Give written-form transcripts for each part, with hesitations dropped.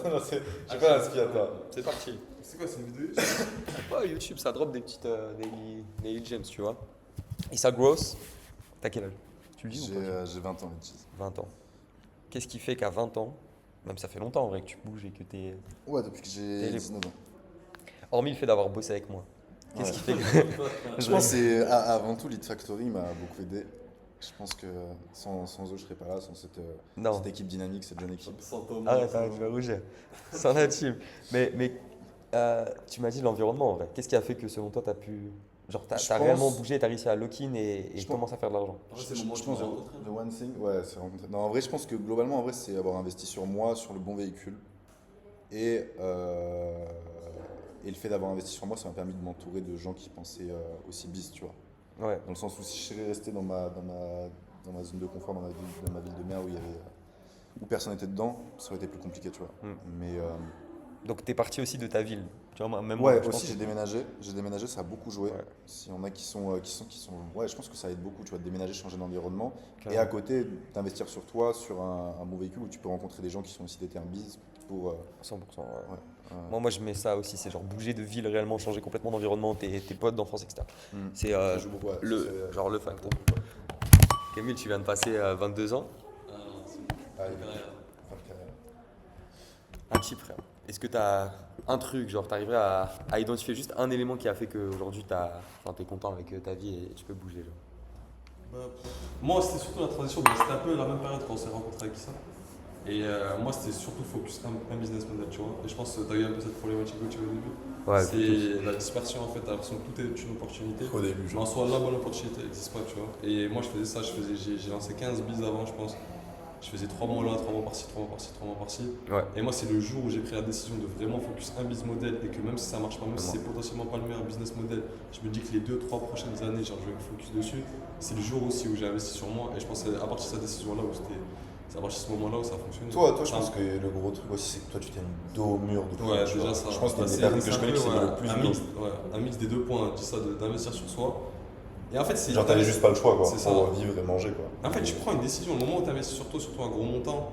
Non, j'ai pas l'aspirateur. C'est parti. C'est quoi, c'est une vidéo? Ouais, YouTube, ça drop des petites daily gems, tu vois. Et ça gross. T'as quel âge? Tu le dis ou pas? J'ai 20 ans, les cheese. 20 ans. Qu'est-ce qui fait qu'à 20 ans, même ça fait longtemps en vrai que tu bouges et que t'es. Ouais, depuis que j'ai T'es 19 ans. Hormis le fait d'avoir bossé avec moi. Qu'est-ce Ouais. qui fait que. Je pense que c'est avant tout Lead Factory m'a beaucoup aidé. Je pense que sans eux, je serais pas là, sans Non. cette équipe dynamique, cette jeune équipe. Sans Thomas. Arrête, tu vas rougir. Sans la team. Mais tu m'as dit l'environnement en vrai. Qu'est-ce qui a fait que selon toi, t'as pu. Genre, Je t'as pense- réellement bougé, t'as réussi à lock-in et Je pense- commencer à faire de l'argent. Après, c'est le moment où Je tu pense m'as que rencontré. the one thing, ouais, c'est rencontrer. Non, en vrai, je pense que globalement, en vrai, c'est avoir investi sur moi, sur le bon véhicule. Et, euh, et le fait d'avoir investi sur moi, ça m'a permis de m'entourer de gens qui pensaient aussi bis, tu vois. Ouais. Dans le sens où si je serais resté dans ma zone de confort, dans ma ville de mer où personne n'était dedans, ça aurait été plus compliqué, tu vois. Mm. Mais Donc t'es parti aussi de ta ville. Tu vois, même moi, ouais, je pense aussi que- j'ai déménagé, ça a beaucoup joué. Ouais. S'il y en a qui sont, ouais, je pense que ça aide beaucoup, tu vois, de déménager, changer d'environnement. Et Carrément. à côté, d'investir sur toi, sur un bon véhicule où tu peux rencontrer des gens qui sont aussi des termes bis pour. 100%. Ouais. Ouais, Moi, je mets ça aussi. C'est genre bouger de ville réellement, changer complètement d'environnement, tes potes d'enfance, etc. Mm. C'est Ça joue beaucoup, ouais, genre le facteur. Camille, tu viens de passer 22 ans. Ah, c'est Ah, une oui. carrière. Fin de carrière. Un petit frère. Est-ce que tu as un truc, genre t'arriverais à identifier juste un élément qui a fait qu'aujourd'hui t'es content avec ta vie et tu peux bouger genre. Bah, moi, c'était surtout la transition, mais c'était un peu la même période quand on s'est rencontrés avec ça. Et moi, c'était surtout focus un business model, tu vois. Et je pense que tu as eu un peu cette problématique au début. Ouais, C'est la dispersion, en fait, t'as l'impression que tout est une opportunité. Au début, Mais en soi, la bonne opportunité n'existe pas, tu vois. Et moi, je faisais ça, j'ai lancé 15 bises avant, je pense. Je faisais 3 mois là, 3 mois par-ci, 3 mois par-ci, 3 mois par-ci. Ouais. Et moi, c'est le jour où j'ai pris la décision de vraiment focus un business model et que même si ça marche pas, même si c'est potentiellement pas le meilleur business model, je me dis que les 2-3 prochaines années, genre, je vais me focus dessus. C'est le jour aussi où j'ai investi sur moi et je pense que c'est à partir de cette décision-là où c'est à partir de ce moment-là où ça a fonctionné. Toi, je Ça- pense que le gros truc aussi, c'est que toi, tu t'es mis dos au mur de fou, Ouais, tu déjà vois. ça. Je pense que Bah, t'es une des personnes que je connais qui s'est mis le plus un dos. mix, ouais, un mix des deux points. Je dis ça d'investir sur soi. Et en fait, c'est. Genre, t'avais juste pas le choix, quoi, C'est ça. pour vivre et manger, quoi. En fait, tu prends une décision. Le moment où tu investis sur toi, surtout un gros montant,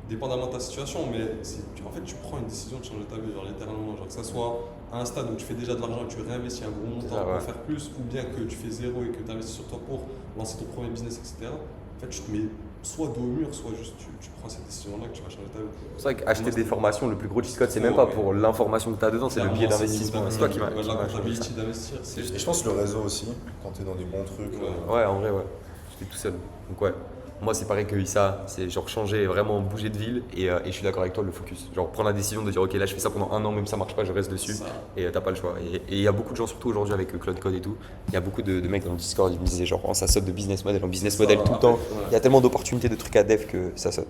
dépendamment de ta situation, mais en fait, tu prends une décision de changer ta vie, genre littéralement. Genre que ça soit à un stade où tu fais déjà de l'argent et tu réinvestis un gros montant ça, ouais. pour faire plus, ou bien que tu fais zéro et que tu investis sur toi pour lancer ton premier business, etc. En fait, tu te mets soit dos au mur, soit juste tu prends cette décision-là que tu vas changer ta vie. C'est vrai qu'acheter Moi, des c'était- formations, le plus gros cheat code, c'est Ouais, même pas ouais. pour l'information que tu as dedans, c'est le biais Clairement, d'investissement. C'est toi qui m'a la changé ça. comptabilité d'investir. Et je pense que le réseau aussi, quand t'es dans des bons trucs. Ouais. Ouais, en vrai, ouais. J'étais tout seul. Donc, ouais. Moi, c'est pareil que Issa. C'est genre changer, vraiment bouger de ville. Et je suis d'accord avec toi, le focus. Genre prendre la décision de dire, ok, là, je fais ça pendant un an, même si ça marche pas, je reste dessus. Ça. Et t'as pas le choix. Et il y a beaucoup de gens, surtout aujourd'hui avec Cloud Code et tout, il y a beaucoup de mecs dans le Discord, ils me disaient, genre, oh, ça saute de business model en business Ça, model tout le temps. ouais. Il y a tellement d'opportunités, de trucs à dev que ça saute.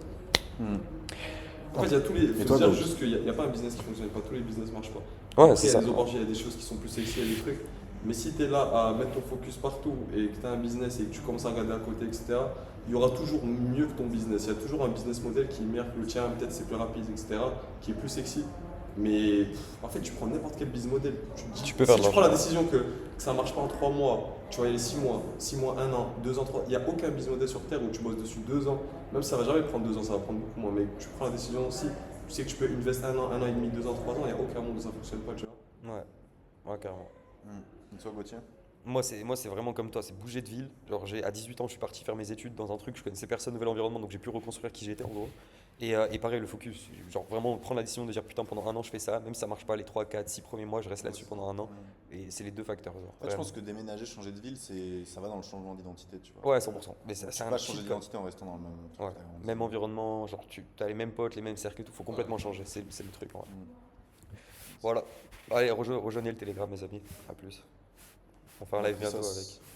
En fait, il y a tous les. Il Et faut toi, se dire donc juste qu'il n'y a pas un business qui fonctionne pas. Tous les business marchent pas. Ouais, Après, c'est il y ça. a des opportunités, il y a des choses qui sont plus sexy, il y a des trucs. Mais si tu es là à mettre ton focus partout et que tu as un business et que tu commences à regarder à côté, etc., il y aura toujours mieux que ton business. Il y a toujours un business model qui est meilleur que le tien, peut-être c'est plus rapide, etc., qui est plus sexy. Mais en fait, tu prends n'importe quel business model. Tu peux faire si de tu prends la l'argent. décision que ça ne marche pas en 3 mois, tu vas y aller 6 mois, 1 an, 2 ans, 3 il n'y a aucun business model sur Terre où tu bosses dessus 2 ans. Même si ça ne va jamais prendre 2 ans, ça va prendre beaucoup moins. Mais tu prends la décision aussi, tu sais que tu peux investir 1 an et demi, 2 ans, 3 ans, il n'y a aucun monde où ça ne fonctionne pas, tu vois. Ouais, carrément. Et toi, Gauthier? Moi, c'est vraiment comme toi, c'est bouger de ville. Genre, à 18 ans, je suis parti faire mes études dans un truc, je connaissais personne, nouvel environnement, donc j'ai pu reconstruire qui j'étais en gros. Et pareil, le focus, genre vraiment prendre la décision de dire putain, pendant un an, je fais ça, même si ça marche pas les 3, 4, 6 premiers mois, je reste là-dessus pendant un an. Et c'est les deux facteurs. Genre, En fait, je vraiment. pense que déménager, changer de ville, ça va dans le changement d'identité, tu vois. Ouais, 100%. Mais Tu c'est peux un pas cheat changer code. d'identité en restant dans le même truc. Ouais. Même environnement, genre tu as les mêmes potes, les mêmes cercles et tout, faut complètement changer, c'est le truc. Ouais. Voilà. Allez, rejoignez le Telegram, mes amis. À plus. On fait un live bientôt Sauce. avec.